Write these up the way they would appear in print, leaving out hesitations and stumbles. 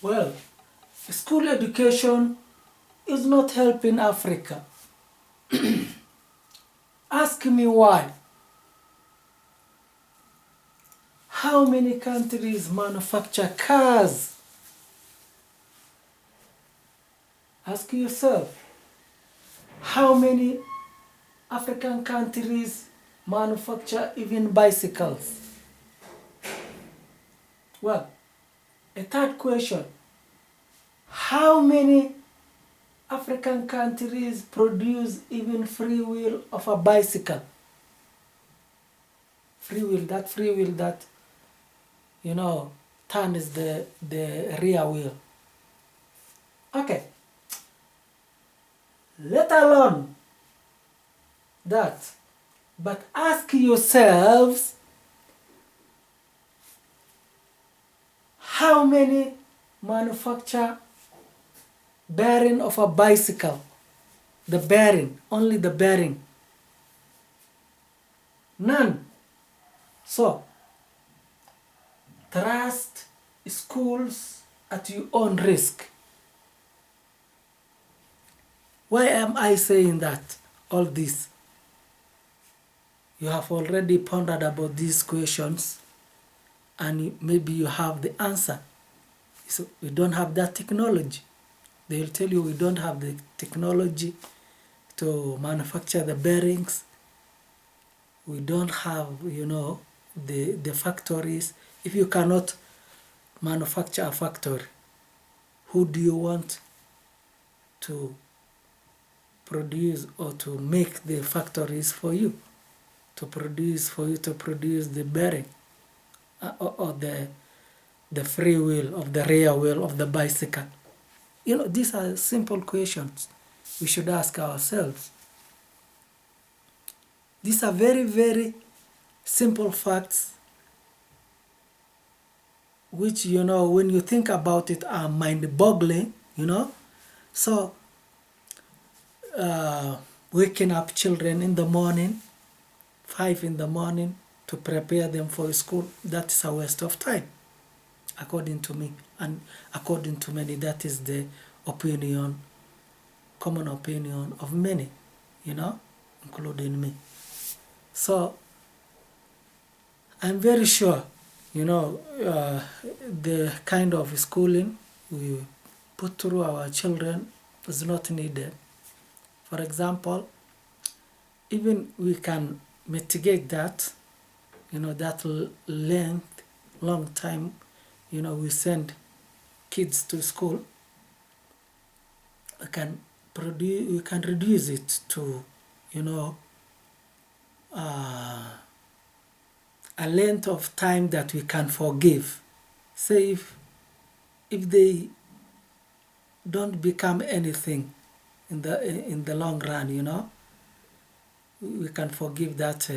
Well, school education is not helping Africa. Ask me why. How many countries manufacture cars? Ask yourself. How many African countries manufacture even bicycles? Well, a third question. How many African countries produce even free wheel of a bicycle? Free wheel that, you know, turns the rear wheel. Okay. Let alone that. But ask yourselves, how many manufacture bearing of a bicycle? The bearing, only the bearing. None. So, trust schools at your own risk. Why am I saying that? All this. You have already pondered about these questions and maybe you have the answer. So we don't have that technology. They'll tell you we don't have the technology to manufacture the bearings. We don't have, the factories. If you cannot manufacture a factory, who do you want to produce or to make the factories for you? To produce the bearing or the free wheel of the rear wheel of the bicycle. These are simple questions we should ask ourselves. These are very, very simple facts which, when you think about it, are mind-boggling, So, waking up children in the morning, 5 in the morning, to prepare them for school, that is a waste of time, according to me. And according to many, that is the common opinion of many, including me. So, I'm very sure, the kind of schooling we put through our children is not needed. For example, even we can mitigate that, that long time, we send kids to school. We can reduce it to, a length of time that we can forgive. Say if they don't become anything in the long run, we can forgive that,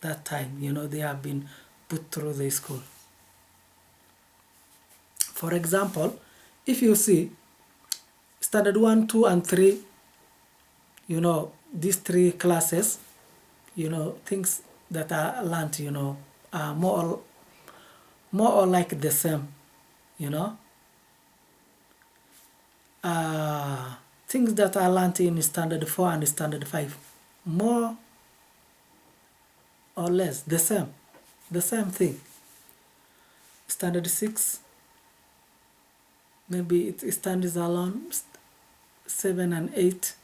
that time, they have been put through the school. For example, if you see standard 1, 2, and 3, these 3 classes, things that are learned, are more or like the same, things that are learned in standard 4 and standard 5, more or less the same thing. Standard 6, maybe it stands alone. 7 and 8,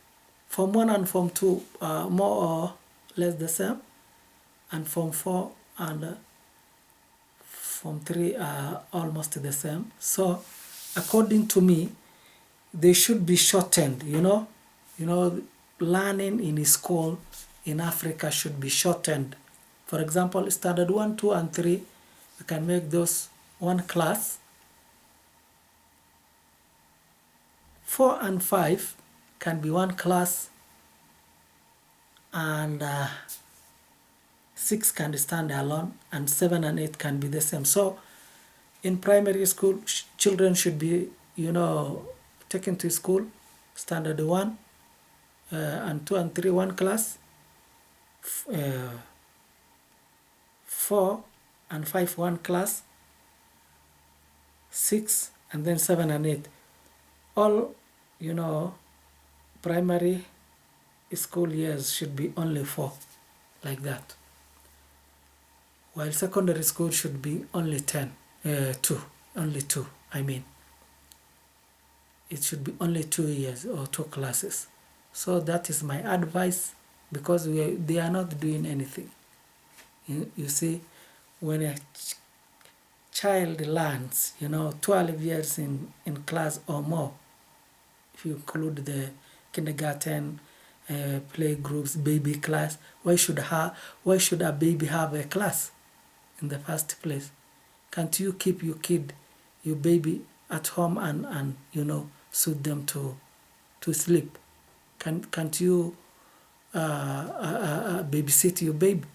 Form 1 and Form 2 are more or less the same, and Form 4 and Form 3 are almost the same. So, according to me, they should be shortened, learning in school in Africa should be shortened. For example, standard 1, 2, and 3, we can make those one class. 4 and 5 can be one class, and 6 can stand alone, and 7 and 8 can be the same. So, in primary school, children should be, taken to school, standard 1 and 2 and 3, one class, 4 and 5, one class, 6, and then 7 and 8. All, primary school years should be only 4, like that. While secondary school should be only 2, only 2, I mean. It should be only 2 years or 2 classes. So that is my advice, because they are not doing anything. You see, when a child learns, 12 years in class or more, if you include the kindergarten, play groups, baby class, why should a baby have a class in the first place? Can't you keep your baby at home and suit them to sleep? Can't you babysit your baby?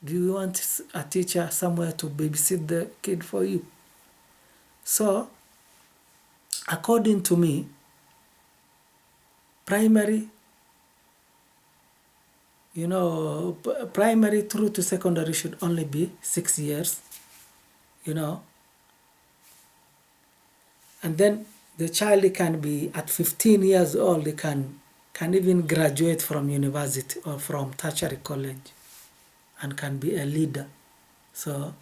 Do you want a teacher somewhere to babysit the kid for you? So, according to me, primary through to secondary should only be 6 years, and then the child can be at 15 years old, they can even graduate from university or from tertiary college and can be a leader. So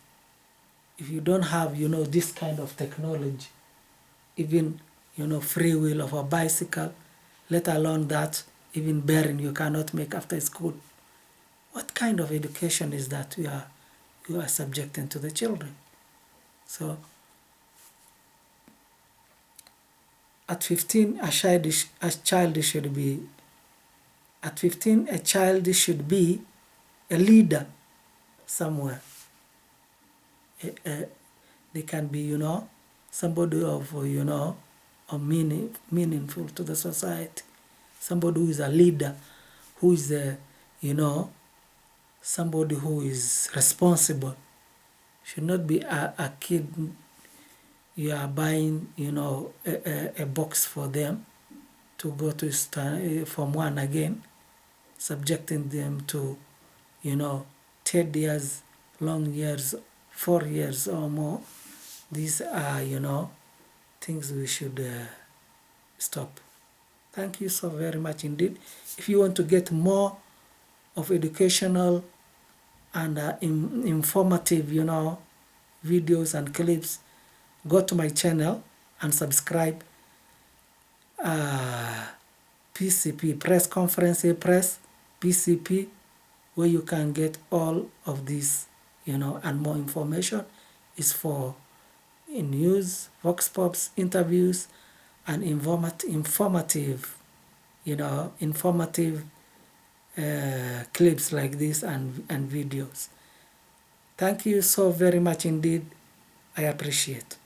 if you don't have, this kind of technology, even, free wheel of a bicycle, let alone that, even bearing you cannot make after school, what kind of education is that you are subjecting to the children? So at 15, a child should be a leader somewhere. They can be, somebody of, meaningful to the society. Somebody who is a leader, who is somebody who is responsible. Should not be a kid you are buying, a box for them to go to Form 1 again, subjecting them to, 10 years, long years, 4 years or more. These are, things we should stop. Thank you so very much indeed. If you want to get more of educational and informative, videos and clips, go to my channel and subscribe. PCP, Press Conference Press, PCP, where you can get all of this, and more information. Is for news, vox pops, interviews, and informative, clips like this and videos. Thank you so very much indeed. I appreciate.